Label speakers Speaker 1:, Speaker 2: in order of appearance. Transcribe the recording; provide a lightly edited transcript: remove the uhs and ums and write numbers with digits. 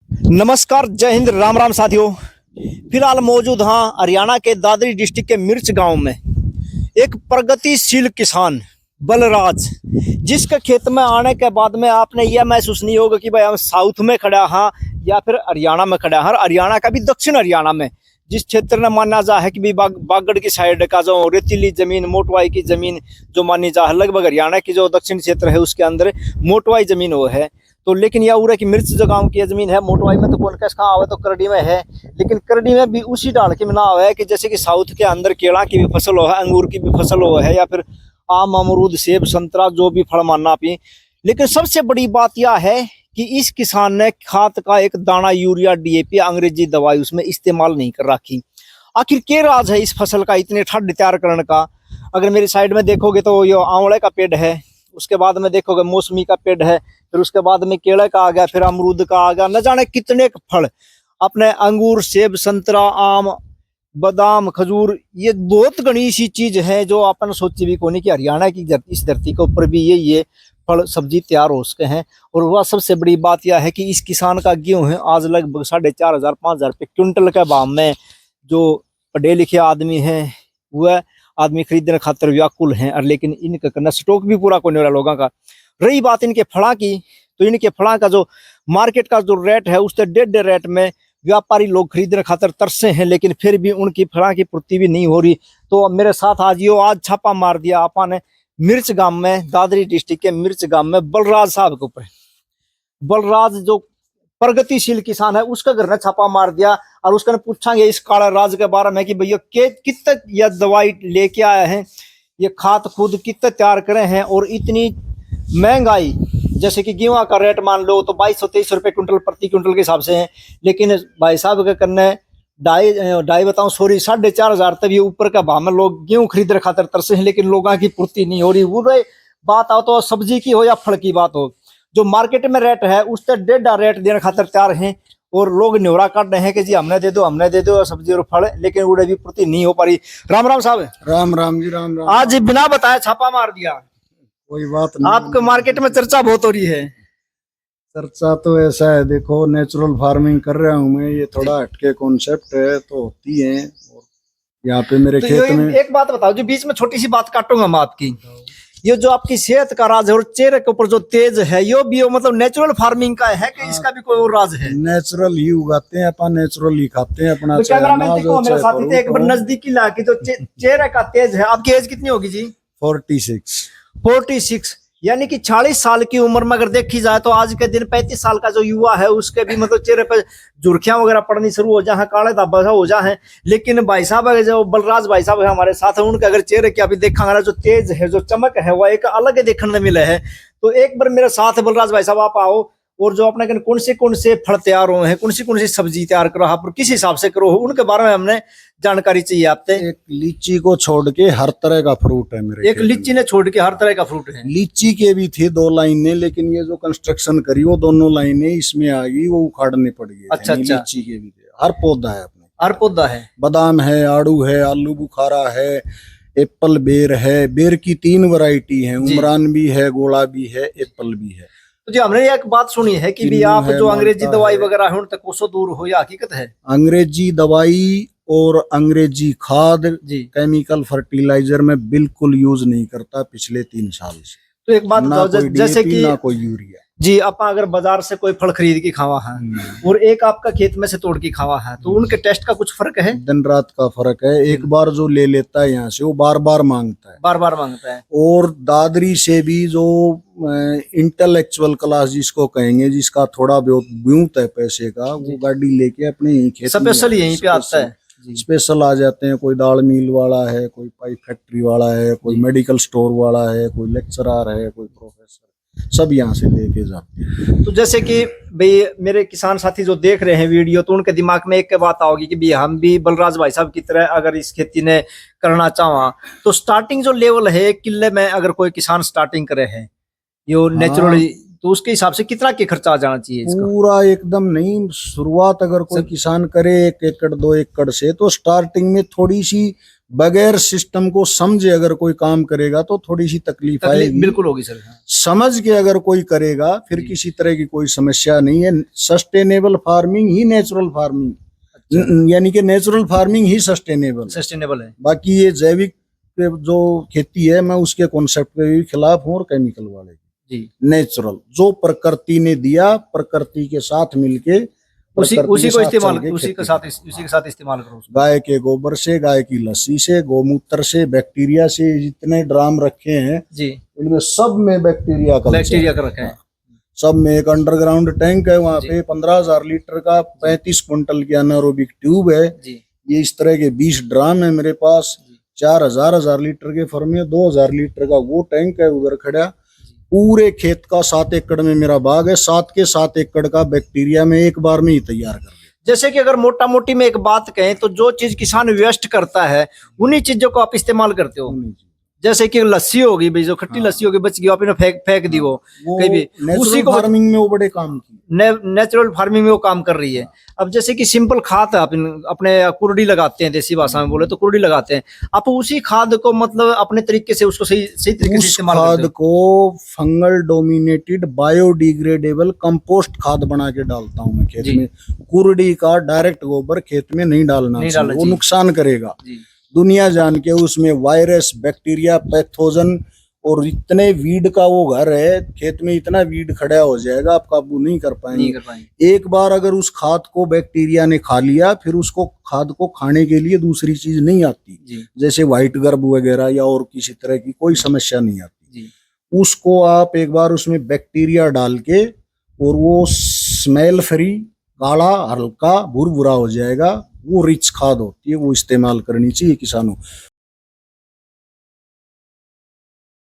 Speaker 1: नमस्कार, जय हिंद, राम राम साथियों। फिलहाल मौजूद हाँ हरियाणा के दादरी डिस्ट्रिक्ट के मिर्च गांव में एक प्रगतिशील किसान बलराज, जिसके खेत में आने के बाद में आपने यह महसूस नहीं होगा कि भाई हम साउथ में खड़ा हाँ या फिर हरियाणा में खड़ा है। हरियाणा का भी दक्षिण हरियाणा में जिस क्षेत्र में माना जा है कि भी बागड़ की साइड का जो रेतीली जमीन, मोटवाई की जमीन जो मानी जा है, लगभग हरियाणा की जो दक्षिण क्षेत्र है उसके अंदर मोटवाई जमीन वो है। तो लेकिन यह उरे की मिर्च जो गाँव की जमीन है, मोटवाई में तो कौन कैसे कहाँ आवे तो करडी में है, लेकिन करडी में भी उसी डाल के बना हुआ है कि जैसे कि साउथ के अंदर केला की भी फसल हो है, अंगूर की भी फसल हो है, या फिर आम, अमरूद, सेब, संतरा जो भी फल मानना पी। लेकिन सबसे बड़ी बात यह है कि इस किसान ने खाद का एक दाना यूरिया, डीएपी, अंग्रेजी दवाई उसमें इस्तेमाल नहीं कर रखी। आखिर क्या राज है इस फसल का इतने ठंड तैयार करने का? अगर मेरी साइड में देखोगे तो ये आंवले का पेड़ है, उसके बाद में देखोगे मौसमी का पेड़ है, फिर उसके बाद में केले का आ गया, फिर अमरूद का आ गया, न जाने कितने फल अपने अंगूर, सेब, संतरा, आम, बादाम, खजूर, ये बहुत घनी सी चीज है जो अपन सोची भी कोनी कि हरियाणा की इस धरती के ऊपर भी ये फल सब्जी तैयार हो सके हैं। और वह सबसे बड़ी बात यह है कि इस किसान का गेहूं है आज लगभग 4,500 5,000 रुपये क्विंटल के भाव में। जो पढ़े लिखे आदमी हैं वह आदमी खरीदने खातर व्याकुल हैं, और लेकिन इनका करना स्टॉक भी पूरा कोने वाला लोगों का। रही बात इनके फड़ा की, तो इनके फड़ा का जो मार्केट का जो रेट है उससे 1.5 रेट में व्यापारी लोग खरीदने खातर तरसे हैं, लेकिन फिर भी उनकी फड़ा की पूर्ति भी नहीं हो रही। तो अब मेरे साथ आज छापा मार दिया आपा ने मिर्च गांव में, दादरी डिस्ट्रिक्ट के मिर्च गांव में बलराज साहब के ऊपर। बलराज जो प्रगतिशील किसान है उसका घर ने छापा मार दिया, और उसका पूछांगे इस काला राज के बारे में कि भैया कितने यह दवाई लेके आए हैं, ये खाद खुद कितने तैयार करे हैं, और इतनी महंगाई, जैसे कि गेहूं का रेट मान लो तो 2223 रुपये क्विंटल प्रति क्विंटल के हिसाब से है, लेकिन भाई साहब के करने ढाई बताऊं सॉरी 4,500 तक ये ऊपर का भाव में लोग गेहूं खरीदने खातर तरसे हैं, लेकिन लोगों की पूर्ति नहीं हो रही। वो बात आओ तो सब्जी की हो या फल की बात हो, जो मार्केट में रेट है उससे 1.5 रेट देने खातर तैयार हैं, और लोग न्योरा काट रहे हैं कि जी हमने दे दो सब्जी और फल, लेकिन उड़े भी पूर्ति नहीं हो पा रही। राम राम साहब।
Speaker 2: राम राम जी, राम राम।
Speaker 1: आज बिना बताए छापा मार दिया।
Speaker 2: कोई बात नहीं,
Speaker 1: आपके मार्केट में चर्चा बहुत हो रही है।
Speaker 2: चर्चा तो ऐसा है, देखो नेचुरल फार्मिंग कर रहा हूँ मैं, ये थोड़ा हटके कॉन्सेप्ट है तो होती है। और यहाँ पे मेरे
Speaker 1: तो
Speaker 2: खेत में
Speaker 1: एक बात बताओ, जो बीच में छोटी सी बात काटूंगा मैं आपकी, ये जो आपकी सेहत का राज है और चेहरे के ऊपर जो तेज है, यो भी मतलब नेचुरल फार्मिंग का है कि इसका भी कोई और राज है?
Speaker 2: नेचुरल ही उगाते हैं अपन, नेचुरल ही खाते हैं अपना।
Speaker 1: तो कैमरामैन देखो मेरे साथ ही एक बार नजदीकी ला के, जो चेहरे का तेज है। आपकी एज कितनी होगी जी?
Speaker 2: 46।
Speaker 1: यानी कि 40 साल की उम्र में अगर देखी जाए तो आज के दिन 35 साल का जो युवा है उसके भी मतलब चेहरे पे झुर्खियां वगैरह पड़नी शुरू हो जाए, काले धब्बे हो जाए। लेकिन भाई साहब जो बलराज भाई साहब है हमारे साथ, उनके अगर चेहरे की अभी देखा जो तेज है, जो चमक है, वह एक अलग ही देखने में मिले है। तो एक बार मेरे साथ बलराज भाई साहब आप आओ, और जो अपने कौन से फल तैयार हुए हैं, कौन सी सब्जी तैयार करो आप, किस हिसाब से करो, उनके बारे में हमने जानकारी चाहिए आपसे।
Speaker 2: एक लीची को छोड़ के हर तरह का फ्रूट है मेरे।
Speaker 1: एक लीची ने छोड़ के हर तरह का फ्रूट है।
Speaker 2: लीची के भी थे 2 लाइनें, लेकिन ये जो कंस्ट्रक्शन करी वो दोनों लाइनें इसमें आ गई, वो उखाड़नी पड़ गई।
Speaker 1: अच्छा।
Speaker 2: लीची के भी थे, हर पौधा है अपने,
Speaker 1: हर पौधा है।
Speaker 2: बादाम है, आड़ू है, आलू बुखारा है, एप्पल बेर है। बेर की 3 वैरायटी है, उमरान भी है, गोला भी है, एप्पल भी है।
Speaker 1: तो जी हमने एक बात सुनी है कि भी आप जो अंग्रेजी दवाई वगैरह है उन तक कोसों दूर हो, या हकीकत है?
Speaker 2: अंग्रेजी दवाई और अंग्रेजी खाद, केमिकल फर्टिलाइजर में बिल्कुल यूज नहीं करता पिछले 3 साल से।
Speaker 1: तो एक बात बताओ, जैसे कि
Speaker 2: ना कोई यूरिया
Speaker 1: जी, आप अगर बाजार से कोई फल खरीद के खावा है और एक आपका खेत में से तोड़ के खावा है, तो उनके टेस्ट का कुछ फर्क है?
Speaker 2: दिन रात का फर्क है। एक बार जो ले लेता है यहाँ से वो बार बार मांगता है। और दादरी से भी जो इंटेलेक्चुअल क्लास जिसको कहेंगे, जिसका थोड़ा बहुत ब्यूत है पैसे का, वो गाड़ी लेके अपने यहीं खेत
Speaker 1: स्पेशल यहीं पे आता है।
Speaker 2: स्पेशल आ जाते हैं। कोई दाल मिल वाला है, कोई पाइप फैक्ट्री वाला है, कोई मेडिकल स्टोर वाला है, कोई लेक्चरर है, कोई प्रोफेसर, सब यहाँ से लेके जाते हैं।
Speaker 1: तो जैसे कि भाई मेरे किसान साथी जो देख रहे हैं वीडियो, तो उनके दिमाग में एक बात आओगी कि भाई हम भी बलराज भाई साहब की तरह अगर इस खेती ने करना चाहा, तो स्टार्टिंग जो लेवल है किले में, अगर कोई किसान स्टार्टिंग करे है यो नेचुरली, तो उसके हिसाब से कितना के खर्चा आ जाना चाहिए इसका?
Speaker 2: पूरा एकदम नहीं। शुरुआत अगर कोई किसान करे 1 एकड़ 2 एकड़ से, तो स्टार्टिंग में थोड़ी सी बगैर सिस्टम को समझे अगर कोई काम करेगा तो थोड़ी सी तकलीफ आएगी।
Speaker 1: बिल्कुल होगी सर। हाँ।
Speaker 2: समझ के अगर कोई करेगा फिर किसी तरह की कोई समस्या नहीं है। सस्टेनेबल फार्मिंग ही नेचुरल फार्मिंग, यानी कि नेचुरल फार्मिंग ही सस्टेनेबल है। बाकी ये जैविक जो खेती है मैं उसके कॉन्सेप्ट के भी खिलाफ हूँ और केमिकल वाले जी। नेचुरल जो प्रकृति ने दिया, प्रकृति के साथ मिलके उसी को इस्तेमाल, उसी के साथ इस्तेमाल करो। गाय के गोबर से, गाय की लस्सी से, गोमूत्र से, बैक्टीरिया से, जितने ड्राम रखे हैं जी इनमें सब में बैक्टीरिया का रखा है। सब में एक अंडरग्राउंड टैंक है, वहाँ पे 15,000 लीटर का 35 क्विंटल की अनारोबिक ट्यूब है जी। ये इस तरह के 20 ड्राम है मेरे पास। 4,000 लीटर के फर्म में 2,000 लीटर का वो टैंक है उधर खड़ा। पूरे खेत का 7 एकड़ में मेरा बाग है। 7 के 7 एकड़ का बैक्टीरिया में एक बार में ही तैयार कर दिया।
Speaker 1: जैसे कि अगर मोटा मोटी में एक बात कहें तो जो चीज किसान वेस्ट करता है उन्हीं चीजों को आप इस्तेमाल करते हो। जैसे कि लस्सी होगी भाई, जो खट्टी लस्सी होगी बच गई, आपने फेंक दी वो कहीं भी, उसी को
Speaker 2: फार्मिंग में वो बड़े काम की
Speaker 1: नेचुरल फार्मिंग में वो काम कर रही है। अब जैसे कि सिंपल खाद अपने कुर्डी लगाते हैं, देसी भाषा में बोले तो कुर्डी लगाते हैं, आप उसी खाद को मतलब अपने तरीके से उसको सही तरीके से इस्तेमाल करते
Speaker 2: हैं। खाद को फंगल डोमिनेटेड बायोडिग्रेडेबल कंपोस्ट खाद बना के डालता हूँ मैं खेत में। कुर्डी का डायरेक्ट गोबर खेत में नहीं डालना, वो नुकसान करेगा। दुनिया जान के उसमें वायरस, बैक्टीरिया, पैथोजन और इतने वीड का वो घर है, खेत में इतना वीड खड़ा हो जाएगा आप काबू नहीं कर पाएंगे। एक बार अगर उस खाद को बैक्टीरिया ने खा लिया फिर उसको खाद को खाने के लिए दूसरी चीज नहीं आती, जैसे व्हाइट गर्ब वगैरह या और किसी तरह की कोई समस्या नहीं आती। उसको आप एक बार उसमें बैक्टीरिया डाल के और वो स्मेल फ्री, काला हल्का भुरभुरा हो जाएगा, वो रिच खाद होती है, वो इस्तेमाल करनी चाहिए किसानों।